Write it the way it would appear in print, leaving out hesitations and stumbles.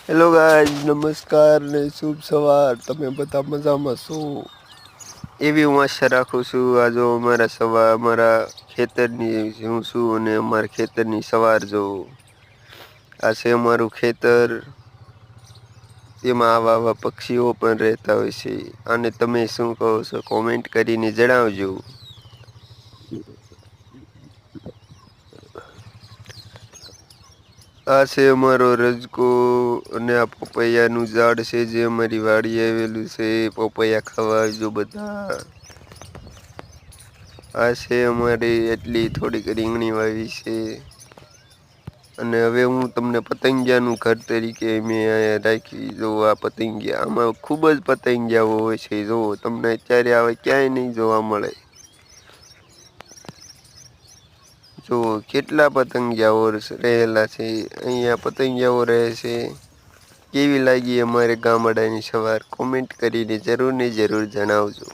Hello guys, નમસ્કાર ને શુભ સવાર। તમે બધા મજામાં છો? એવી હું આશા રાખું છું। આ જો અમારા ખેતરની હું છું અને અમારા ખેતરની સવાર જો આ છે અમારું ખેતર। તેમાં આવા પક્ષીઓ પણ રહેતા હોય છે। અને તમે શું કહો છો કોમેન્ટ કરીને જણાવજો। આ છે અમારો રજકો અને આ પપૈયાનું ઝાડ છે જે અમારી વાડીએ આવેલું છે। પપૈયા ખાવા આવજો બધા। આ છે અમારી એટલી થોડીક રીંગણી વાવી છે। અને હવે હું તમને પતંગિયાનું ઘર તરીકે મેં અહીંયા રાખી। જો આ પતંગિયા, આમાં ખૂબ જ પતંગિયાઓ હોય છે। જો તમને અત્યારે આવે ક્યાંય નહીં જોવા મળે। જો કેટલા પતંગિયાઓ રહેલા છે। અહીંયા પતંગિયાઓ રહે છે। કેવી લાગી અમારે ગામડાની સવાર કોમેન્ટ કરીને જરૂર ને જરૂર જણાવજો।